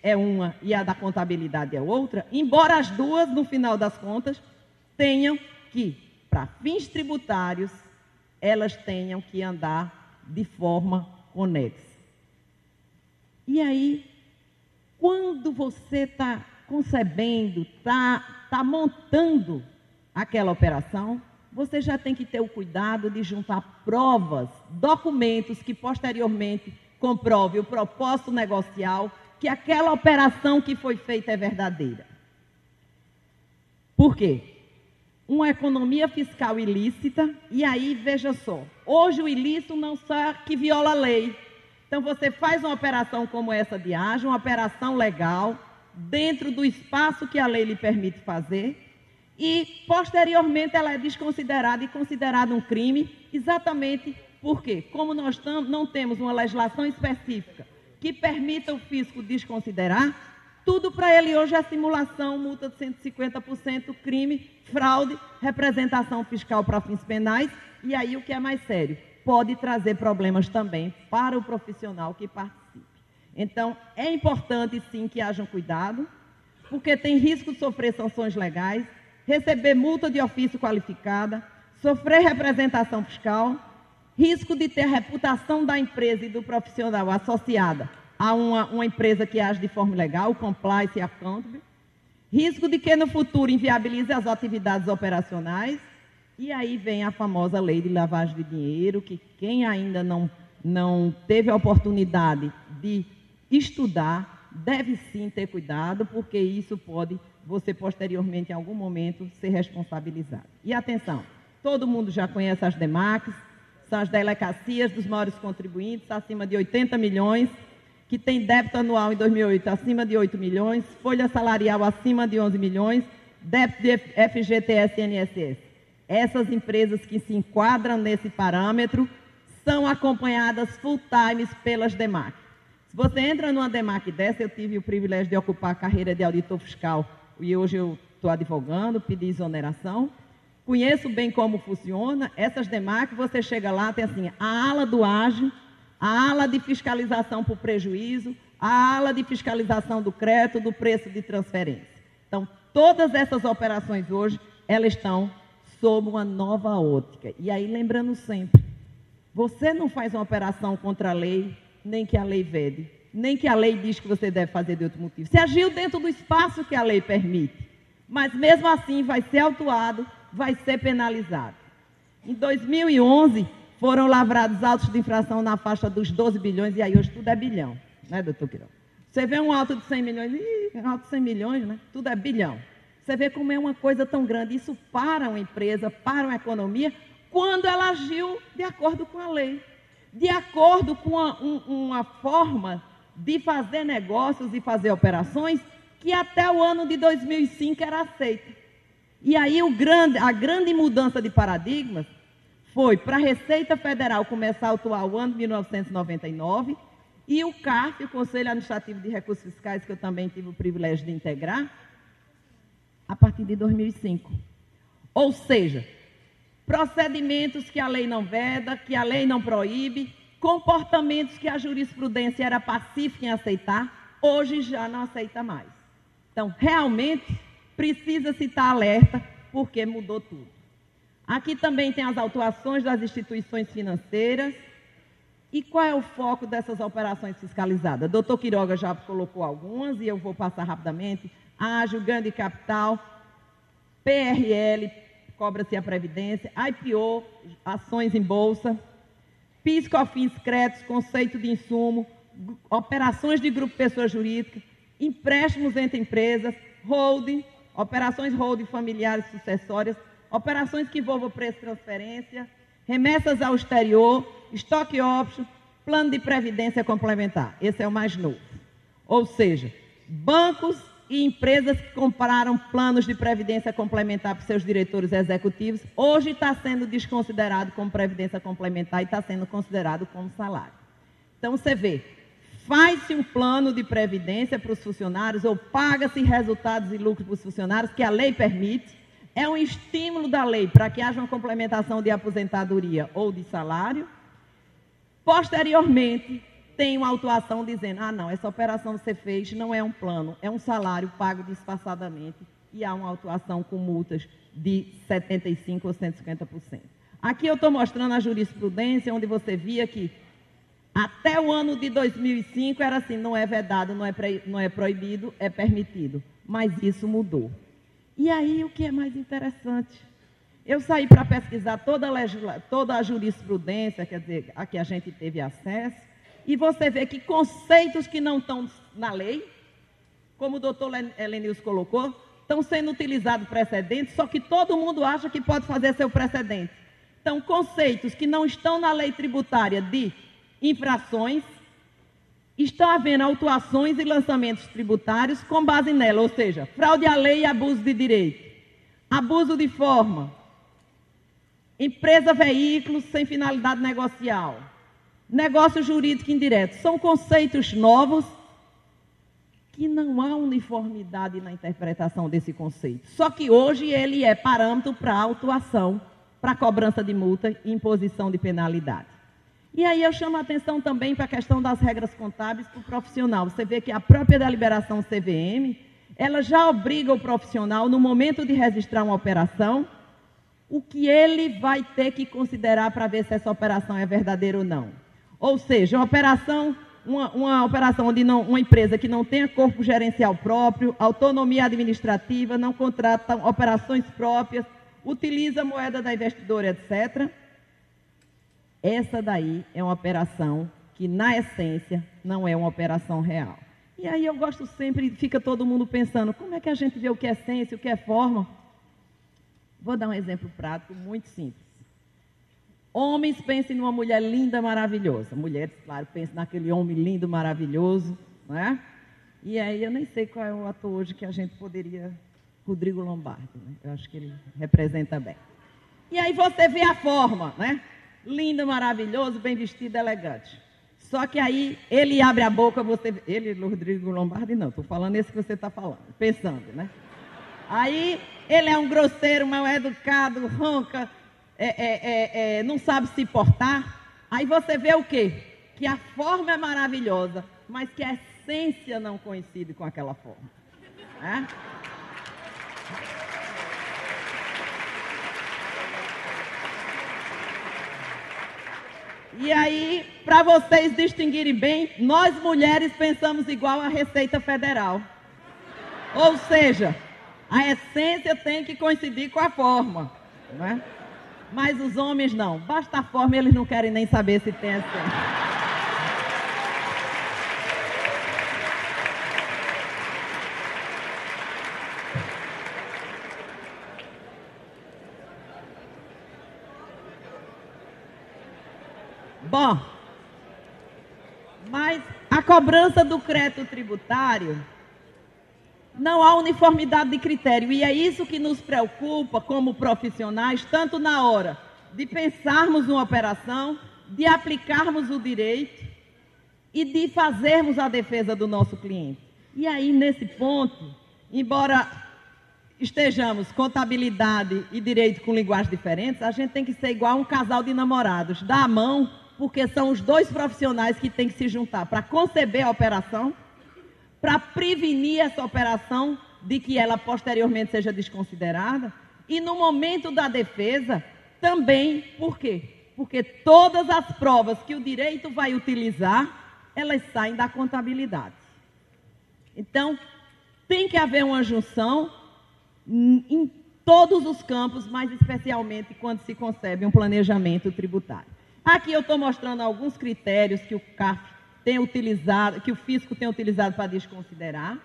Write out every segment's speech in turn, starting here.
é uma e a da contabilidade é outra, embora as duas, no final das contas, tenham que, para fins tributários, elas tenham que andar de forma conexa. E aí, quando você está concebendo, está montando aquela operação, você já tem que ter o cuidado de juntar provas, documentos que posteriormente comprovem o propósito negocial, que aquela operação que foi feita é verdadeira. Por quê? Uma economia fiscal ilícita, e aí, veja só, hoje o ilícito não só que viola a lei. Então, você faz uma operação como essa de ágio, uma operação legal, dentro do espaço que a lei lhe permite fazer, e, posteriormente, ela é desconsiderada e considerada um crime, exatamente porque, como nós não temos uma legislação específica que permita o fisco desconsiderar, tudo para ele hoje é simulação, multa de 150%, crime, fraude, representação fiscal para fins penais, e aí o que é mais sério, pode trazer problemas também para o profissional que participe. Então, é importante sim que haja um cuidado, porque tem risco de sofrer sanções legais, receber multa de ofício qualificada, sofrer representação fiscal, risco de ter a reputação da empresa e do profissional associada a uma empresa que age de forma ilegal, compliance e accountable, risco de que no futuro inviabilize as atividades operacionais, e aí vem a famosa lei de lavagem de dinheiro, que quem ainda não teve a oportunidade de estudar, deve sim ter cuidado, porque isso pode, você posteriormente, em algum momento, ser responsabilizado. E atenção, todo mundo já conhece as DEMACs, são as delegacias dos maiores contribuintes, acima de 80 milhões, que tem débito anual em 2008 acima de 8 milhões, folha salarial acima de 11 milhões, débito de FGTS e INSS. Essas empresas que se enquadram nesse parâmetro são acompanhadas full time pelas DEMAC. Se você entra numa DEMAC dessa, eu tive o privilégio de ocupar a carreira de auditor fiscal e hoje eu estou advogando, pedi exoneração. Conheço bem como funciona. Essas DEMAC, você chega lá, tem assim, a ala do ágio, a ala de fiscalização por prejuízo, a ala de fiscalização do crédito, do preço de transferência. Então, todas essas operações hoje, elas estão sob uma nova ótica. E aí, lembrando sempre, você não faz uma operação contra a lei, nem que a lei vede, nem que a lei diz que você deve fazer de outro motivo. Você agiu dentro do espaço que a lei permite, mas mesmo assim vai ser autuado, vai ser penalizado. Em 2011, foram lavrados autos de infração na faixa dos 12 bilhões, e aí hoje tudo é bilhão, né, doutor Quirão? Você vê um auto de 100 milhões, um auto de 100 milhões, né? Tudo é bilhão. Você vê como é uma coisa tão grande. Isso para uma empresa, para uma economia, quando ela agiu de acordo com a lei, de acordo com uma forma de fazer negócios e fazer operações que até o ano de 2005 era aceita. E aí a grande mudança de paradigmas foi para a Receita Federal começar a atuar o ano de 1999 e o CARF, o Conselho Administrativo de Recursos Fiscais, que eu também tive o privilégio de integrar, a partir de 2005. Ou seja, procedimentos que a lei não veda, que a lei não proíbe, comportamentos que a jurisprudência era pacífica em aceitar, hoje já não aceita mais. Então, realmente, precisa-se estar alerta, porque mudou tudo. Aqui também tem as autuações das instituições financeiras. E qual é o foco dessas operações fiscalizadas? Doutor Quiroga já colocou algumas, e eu vou passar rapidamente. Ágio, ganho de capital, PRL, cobra-se a previdência, IPO, ações em bolsa, PIS, COFINS, créditos, conceito de insumo, operações de grupo pessoa jurídica, empréstimos entre empresas, holding, operações holding familiares sucessórias, operações que envolvam preço de transferência, remessas ao exterior, stock option, plano de previdência complementar. Esse é o mais novo. Ou seja, bancos e empresas que compraram planos de previdência complementar para seus diretores executivos, hoje está sendo desconsiderado como previdência complementar e está sendo considerado como salário. Então, você vê, faz-se um plano de previdência para os funcionários ou paga-se resultados e lucros para os funcionários, que a lei permite, é um estímulo da lei para que haja uma complementação de aposentadoria ou de salário. Posteriormente, tem uma autuação dizendo, ah, não, essa operação que você fez não é um plano, é um salário pago disfarçadamente, e há uma autuação com multas de 75% ou 150%. Aqui eu estou mostrando a jurisprudência, onde você via que até o ano de 2005 era assim, não é vedado, não é proibido, é permitido. Mas isso mudou. E aí o que é mais interessante? Eu saí para pesquisar toda a jurisprudência, quer dizer, a que a gente teve acesso, e você vê que conceitos que não estão na lei, como o doutor Helenilson colocou, estão sendo utilizados precedentes, só que todo mundo acha que pode fazer seu precedente. Então, conceitos que não estão na lei tributária de infrações, estão havendo autuações e lançamentos tributários com base nela, ou seja, fraude à lei e abuso de direito, abuso de forma, empresa veículos sem finalidade negocial, negócio jurídico indireto. São conceitos novos que não há uniformidade na interpretação desse conceito. Só que hoje ele é parâmetro para autuação, para cobrança de multa e imposição de penalidade. E aí eu chamo a atenção também para a questão das regras contábeis para o profissional. Você vê que a própria deliberação CVM, ela já obriga o profissional, no momento de registrar uma operação, o que ele vai ter que considerar para ver se essa operação é verdadeira ou não. Ou seja, uma operação onde uma empresa que não tenha corpo gerencial próprio, autonomia administrativa, não contrata operações próprias, utiliza a moeda da investidora, etc., essa daí é uma operação que, na essência, não é uma operação real. E aí eu gosto sempre, fica todo mundo pensando, como é que a gente vê o que é essência, o que é forma? Vou dar um exemplo prático, muito simples. Homens, pensem numa mulher linda, maravilhosa. Mulheres, claro, pensem naquele homem lindo, maravilhoso, não é? E aí eu nem sei qual é o ator hoje que a gente poderia... Rodrigo Lombardi, né? Eu acho que ele representa bem. E aí você vê a forma, né? Lindo, maravilhoso, bem vestido, elegante. Só que aí ele abre a boca, você... Ele, Rodrigo Lombardi, não, estou falando esse que você está falando, pensando, né? Aí ele é um grosseiro, mal educado, ronca, não sabe se portar. Aí você vê o quê? Que a forma é maravilhosa, mas que a essência não coincide com aquela forma. Né? E aí, para vocês distinguirem bem, nós mulheres pensamos igual à Receita Federal. Ou seja, a essência tem que coincidir com a forma, né? Mas os homens não. Basta a forma, eles não querem nem saber se tem essência. Bom, mas a cobrança do crédito tributário, não há uniformidade de critério. E é isso que nos preocupa como profissionais, tanto na hora de pensarmos uma operação, de aplicarmos o direito e de fazermos a defesa do nosso cliente. E aí, nesse ponto, embora estejamos contabilidade e direito com linguagens diferentes, a gente tem que ser igual a um casal de namorados, dar a mão, porque são os dois profissionais que têm que se juntar para conceber a operação, para prevenir essa operação de que ela posteriormente seja desconsiderada, e no momento da defesa também, por quê? Porque todas as provas que o direito vai utilizar, elas saem da contabilidade. Então, tem que haver uma junção em todos os campos, mas especialmente quando se concebe um planejamento tributário. Aqui eu estou mostrando alguns critérios que o CARF tem utilizado, que o fisco tem utilizado para desconsiderar,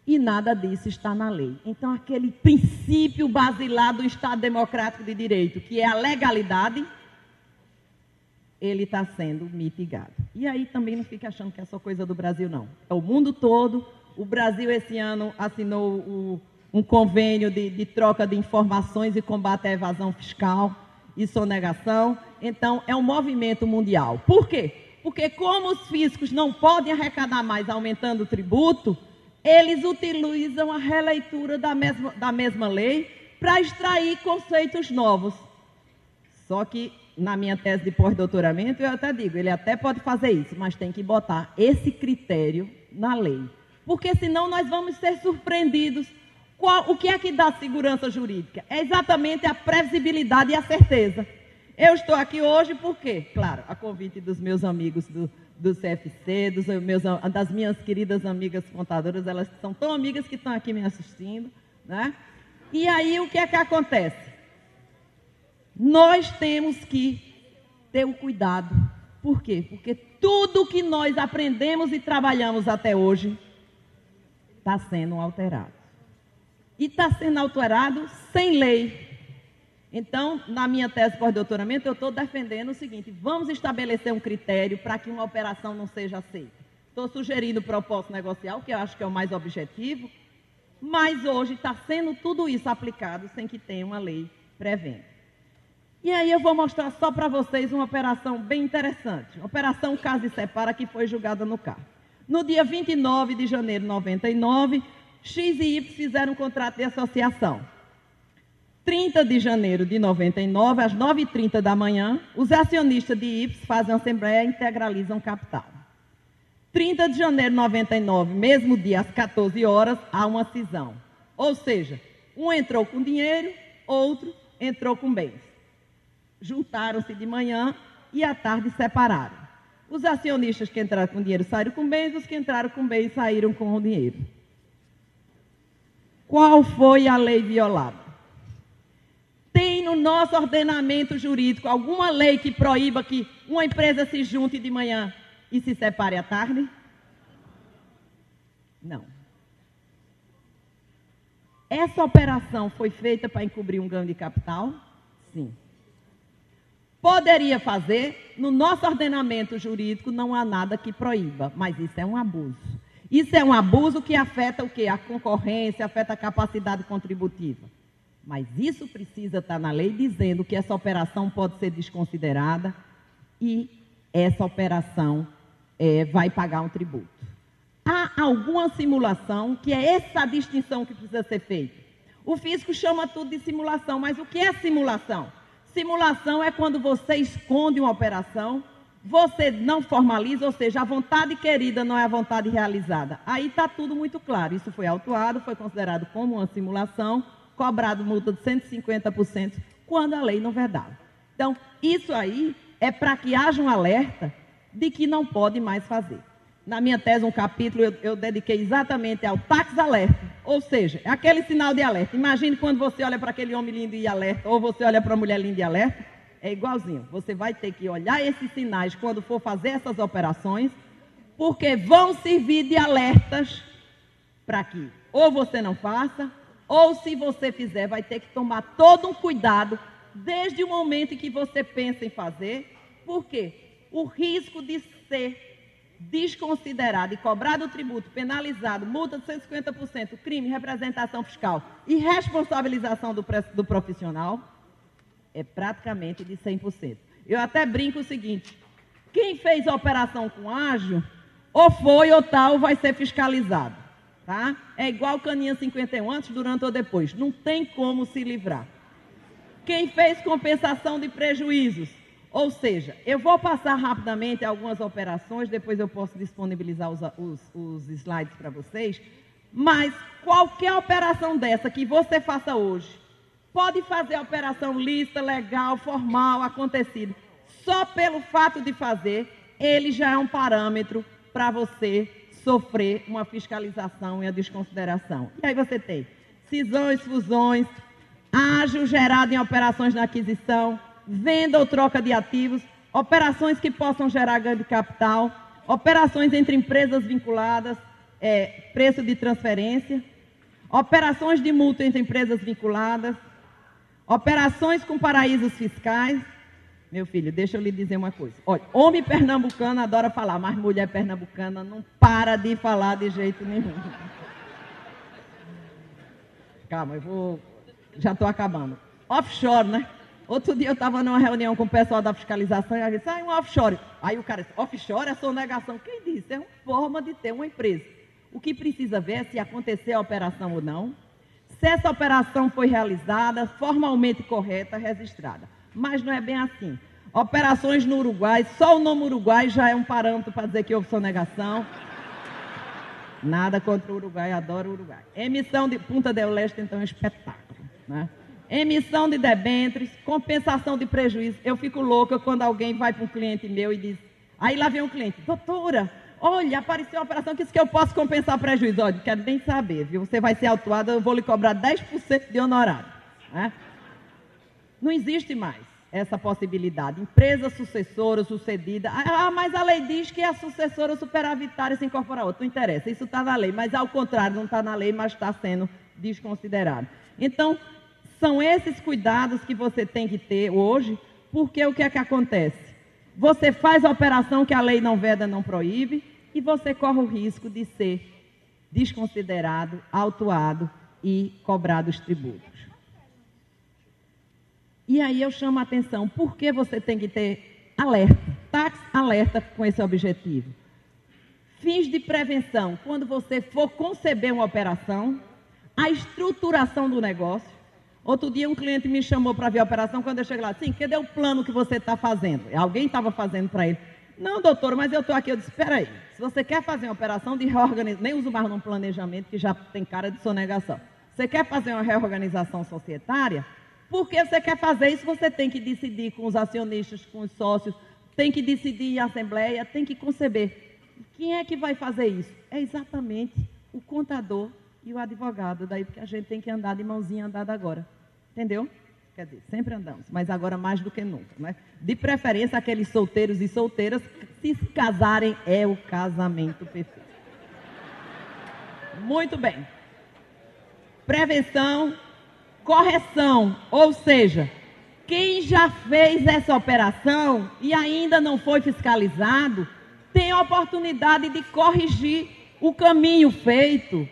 e nada disso está na lei. Então, aquele princípio basilar do Estado Democrático de Direito, que é a legalidade, ele está sendo mitigado. E aí também não fica achando que é só coisa do Brasil, não. É o mundo todo. O Brasil, esse ano, assinou um convênio de troca de informações e combate à evasão fiscal e sonegação. Então, é um movimento mundial. Por quê? Porque como os fiscos não podem arrecadar mais aumentando o tributo, eles utilizam a releitura da mesma lei para extrair conceitos novos. Só que na minha tese de pós-doutoramento, eu até digo, ele até pode fazer isso, mas tem que botar esse critério na lei. Porque senão nós vamos ser surpreendidos. O que é que dá segurança jurídica? É exatamente a previsibilidade e a certeza. Eu estou aqui hoje porque, claro, a convite dos meus amigos do CFC, das minhas queridas amigas contadoras, elas são tão amigas que estão aqui me assistindo, né? E aí o que é que acontece? Nós temos que ter o cuidado. Por quê? Porque tudo que nós aprendemos e trabalhamos até hoje está sendo alterado. E está sendo alterado sem lei. Então, na minha tese pós-doutoramento, eu estou defendendo o seguinte: vamos estabelecer um critério para que uma operação não seja aceita. Estou sugerindo propósito negocial, que eu acho que é o mais objetivo, mas hoje está sendo tudo isso aplicado sem que tenha uma lei prevendo. E aí eu vou mostrar só para vocês uma operação bem interessante. Operação Casa e Separa, que foi julgada no CAR. No dia 29 de janeiro de 99, X e Y fizeram um contrato de associação. 30 de janeiro de 99, às 9h30 da manhã, os acionistas de Y fazem uma assembleia e integralizam capital. 30 de janeiro de 99, mesmo dia, às 14 horas, há uma cisão. Ou seja, um entrou com dinheiro, outro entrou com bens. Juntaram-se de manhã e à tarde separaram. Os acionistas que entraram com dinheiro saíram com bens, os que entraram com bens saíram com o dinheiro. Qual foi a lei violada? Tem no nosso ordenamento jurídico alguma lei que proíba que uma empresa se junte de manhã e se separe à tarde? Não. Essa operação foi feita para encobrir um ganho de capital? Sim. Poderia fazer, no nosso ordenamento jurídico não há nada que proíba, mas isso é um abuso. Isso é um abuso que afeta o quê? A concorrência, afeta a capacidade contributiva. Mas isso precisa estar na lei dizendo que essa operação pode ser desconsiderada e essa operação vai pagar um tributo. Há alguma simulação, que é essa distinção que precisa ser feita. O fisco chama tudo de simulação, mas o que é simulação? Simulação é quando você esconde uma operação, você não formaliza, ou seja, a vontade querida não é a vontade realizada. Aí está tudo muito claro. Isso foi autuado, foi considerado como uma simulação, cobrado multa de 150% quando a lei não vedava. Então, isso aí é para que haja um alerta de que não pode mais fazer. Na minha tese, um capítulo, eu dediquei exatamente ao tax alerta, ou seja, é aquele sinal de alerta. Imagine quando você olha para aquele homem lindo e alerta, ou você olha para a mulher linda e alerta, é igualzinho. Você vai ter que olhar esses sinais quando for fazer essas operações, porque vão servir de alertas para que ou você não faça, ou se você fizer, vai ter que tomar todo um cuidado desde o momento em que você pensa em fazer, porque o risco de ser desconsiderado e cobrado o tributo, penalizado, multa de 150%, crime, representação fiscal e responsabilização do profissional, é praticamente de 100%. Eu até brinco o seguinte: quem fez a operação com ágio, ou foi ou tal, vai ser fiscalizado. Tá? É igual caninha 51, antes, durante ou depois. Não tem como se livrar. Quem fez compensação de prejuízos, ou seja, eu vou passar rapidamente algumas operações, depois eu posso disponibilizar os slides para vocês, mas qualquer operação dessa que você faça hoje, pode fazer a operação lícita, legal, formal, acontecida. Só pelo fato de fazer, ele já é um parâmetro para você sofrer uma fiscalização e a desconsideração. E aí você tem cisões, fusões, ágio gerado em operações na aquisição, venda ou troca de ativos, operações que possam gerar ganho de capital, operações entre empresas vinculadas, preço de transferência, operações de multa entre empresas vinculadas, operações com paraísos fiscais. Meu filho, deixa eu lhe dizer uma coisa. Olha, homem pernambucano adora falar, mas mulher pernambucana não para de falar de jeito nenhum. Calma, já estou acabando. Offshore, né? Outro dia eu estava numa reunião com o pessoal da fiscalização e a gente disse, um offshore. Aí o cara disse, offshore é sonegação. Quem disse? É uma forma de ter uma empresa. O que precisa ver é se acontecer a operação ou não, se essa operação foi realizada, formalmente correta, registrada. Mas não é bem assim. operações no Uruguai, só o nome Uruguai já é um parâmetro para dizer que houve sonegação. Nada contra o Uruguai, adoro o Uruguai. Emissão de Punta del Este, então, é um espetáculo, né? Emissão de debêntures, compensação de prejuízo. Eu fico louca quando alguém vai para um cliente meu e diz... Aí lá vem um cliente, doutora, olha, apareceu uma operação que diz que eu posso compensar prejuízo. Olha, não quero nem saber, viu? Você vai ser autuado, eu vou lhe cobrar 10% de honorário, né? Não existe mais essa possibilidade. Empresa sucessora, sucedida. Ah, mas a lei diz que a sucessora superavitária se incorpora a outra. Não interessa, isso está na lei, mas ao contrário, não está na lei, mas está sendo desconsiderado. Então, são esses cuidados que você tem que ter hoje, porque o que é que acontece? Você faz a operação que a lei não veda, não proíbe, e você corre o risco de ser desconsiderado, autuado e cobrado os tributos. E aí eu chamo a atenção, por que você tem que ter alerta, tax alerta com esse objetivo? Fins de prevenção, quando você for conceber uma operação, a estruturação do negócio. Outro dia um cliente me chamou para ver a operação, quando eu cheguei lá, sim, cadê o plano que você está fazendo? Alguém estava fazendo para ele. Não, doutor, mas eu estou aqui. Eu disse, espera aí, se você quer fazer uma operação de reorganização, nem uso mais num planejamento que já tem cara de sonegação. Você quer fazer uma reorganização societária? Porque você quer fazer isso, você tem que decidir com os acionistas, com os sócios, tem que decidir em assembleia, tem que conceber. Quem é que vai fazer isso? É exatamente o contador e o advogado. Daí porque a gente tem que andar de mãozinha andada agora. Entendeu? Quer dizer, sempre andamos, mas agora mais do que nunca, né? De preferência, aqueles solteiros e solteiras, se casarem, é o casamento perfeito. Muito bem. Prevenção, correção, ou seja, quem já fez essa operação e ainda não foi fiscalizado, tem a oportunidade de corrigir o caminho feito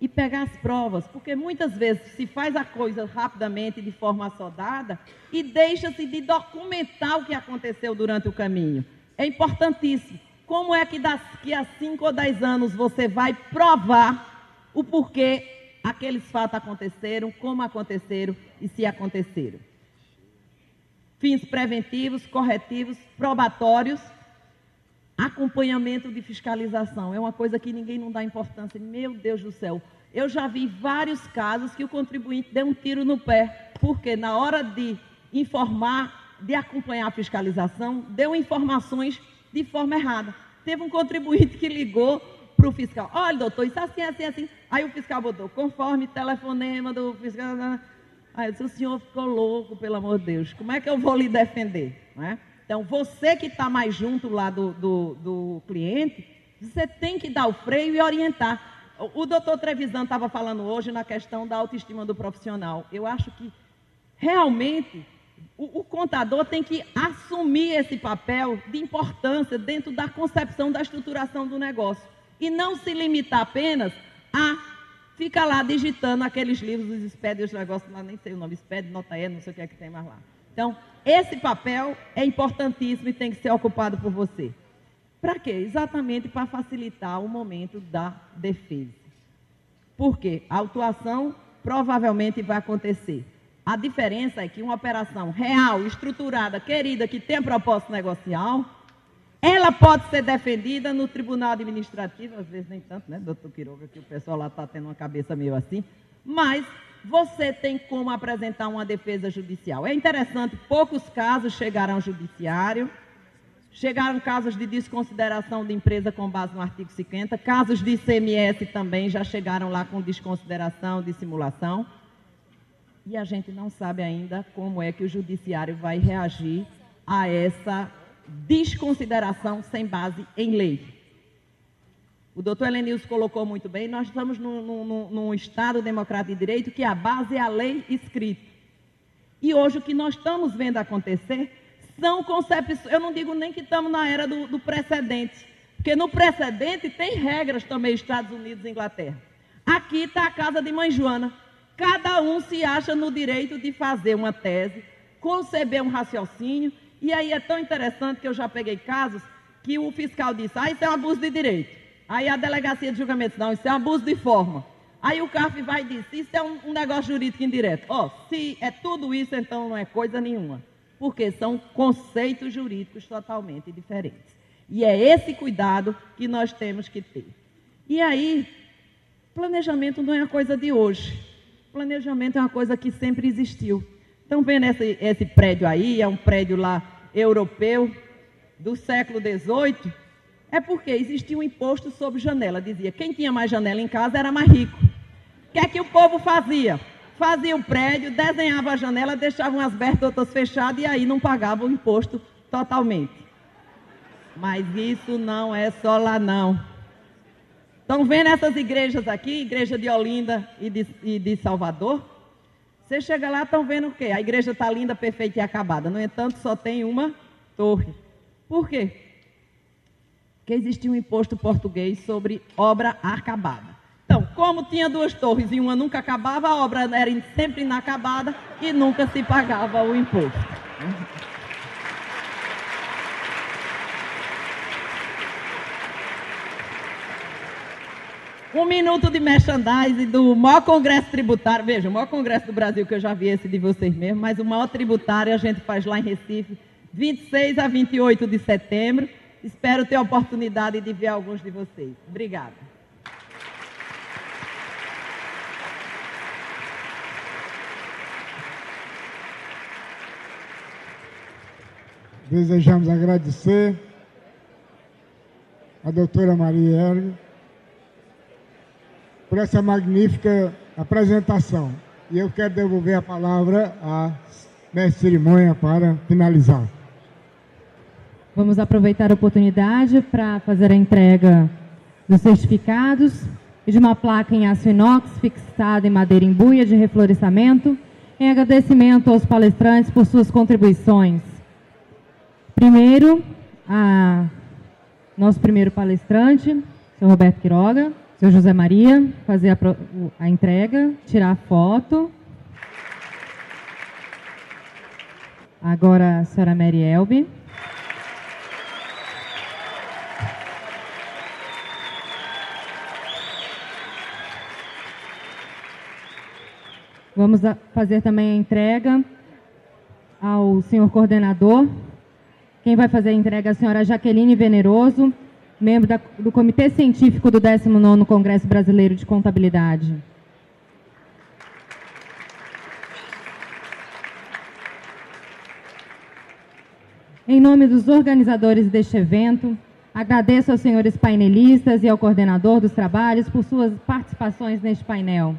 e pegar as provas, porque muitas vezes se faz a coisa rapidamente, de forma assodada, e deixa-se de documentar o que aconteceu durante o caminho. É importantíssimo. Como é que daqui a 5 ou 10 anos você vai provar o porquê aqueles fatos aconteceram, como aconteceram e se aconteceram? Fins preventivos, corretivos, probatórios, acompanhamento de fiscalização. É uma coisa que ninguém não dá importância. Meu Deus do céu. Eu já vi vários casos que o contribuinte deu um tiro no pé, porque na hora de informar, de acompanhar a fiscalização, deu informações de forma errada. Teve um contribuinte que ligou para o fiscal. Olha, doutor, isso assim, assim, assim. Aí o fiscal botou, conforme telefonema do fiscal. Aí eu disse, o senhor ficou louco, pelo amor de Deus. Como é que eu vou lhe defender? Não é? Então, você que está mais junto lá do cliente, você tem que dar o freio e orientar. O doutor Trevisan estava falando hoje na questão da autoestima do profissional. Eu acho que, realmente, o contador tem que assumir esse papel de importância dentro da concepção da estruturação do negócio. E não se limitar apenas a ficar lá digitando aqueles livros, os SPED, os negócios, lá nem sei o nome, SPED, nota E, não sei o que é que tem mais lá. Então, esse papel é importantíssimo e tem que ser ocupado por você. Para quê? Exatamente para facilitar o momento da defesa. Por quê? A autuação provavelmente vai acontecer. A diferença é que uma operação real, estruturada, querida, que tem propósito negocial, ela pode ser defendida no tribunal administrativo, às vezes nem tanto, né, doutor Quiroga, que o pessoal lá está tendo uma cabeça meio assim, mas você tem como apresentar uma defesa judicial. É interessante, poucos casos chegaram ao judiciário, chegaram casos de desconsideração de empresa com base no artigo 50, casos de ICMS também já chegaram lá com desconsideração, de simulação, e a gente não sabe ainda como é que o judiciário vai reagir a essa desconsideração sem base em lei. O doutor Helenilson colocou muito bem, nós estamos num Estado democrático de direito que a base é a lei escrita. E hoje o que nós estamos vendo acontecer são concepções, eu não digo nem que estamos na era do precedente, porque no precedente tem regras também, Estados Unidos e Inglaterra. Aqui está a casa de Mãe Joana, cada um se acha no direito de fazer uma tese, conceber um raciocínio, e aí é tão interessante que eu já peguei casos que o fiscal disse, isso é um abuso de direito. Aí a delegacia de julgamento disse, não, isso é um abuso de forma. Aí o CARF vai e diz, isso é um negócio jurídico indireto. Se é tudo isso, então não é coisa nenhuma. porque são conceitos jurídicos totalmente diferentes. E é esse cuidado que nós temos que ter. E aí, planejamento não é uma coisa de hoje. Planejamento é uma coisa que sempre existiu. Estão vendo esse prédio aí? É um prédio lá europeu do século XVIII. É porque existia um imposto sobre janela. Dizia, quem tinha mais janela em casa era mais rico. O que é que o povo fazia? Fazia o prédio, desenhava a janela, deixava umas abertas, outras fechadas, e aí não pagava o imposto totalmente. Mas isso não é só lá, não. Estão vendo essas igrejas aqui? Igreja de Olinda e de Salvador? Você chega lá, estão vendo o quê? A igreja está linda, perfeita e acabada. No entanto, só tem uma torre. Por quê? Porque existia um imposto português sobre obra acabada. Então, como tinha duas torres e uma nunca acabava, a obra era sempre inacabada e nunca se pagava o imposto. Um minuto de merchandising do maior congresso tributário. Veja, o maior congresso do Brasil, que eu já vi esse de vocês mesmo, mas o maior tributário a gente faz lá em Recife, 26 a 28 de setembro. Espero ter a oportunidade de ver alguns de vocês. Obrigada. Desejamos agradecer a doutora Maria Ergo por essa magnífica apresentação. E eu quero devolver a palavra à mestre de cerimônia para finalizar. Vamos aproveitar a oportunidade para fazer a entrega dos certificados e de uma placa em aço inox fixada em madeira embuia de reflorestamento, em agradecimento aos palestrantes por suas contribuições. Primeiro, nosso primeiro palestrante, o senhor Roberto Quiroga, o senhor José Maria, fazer a entrega, tirar a foto. Agora a senhora Mary Elbe. Vamos fazer também a entrega ao senhor coordenador. Quem vai fazer a entrega é a senhora Jaqueline Veneroso, membro do Comitê Científico do 19º Congresso Brasileiro de Contabilidade. Em nome dos organizadores deste evento, agradeço aos senhores painelistas e ao coordenador dos trabalhos por suas participações neste painel.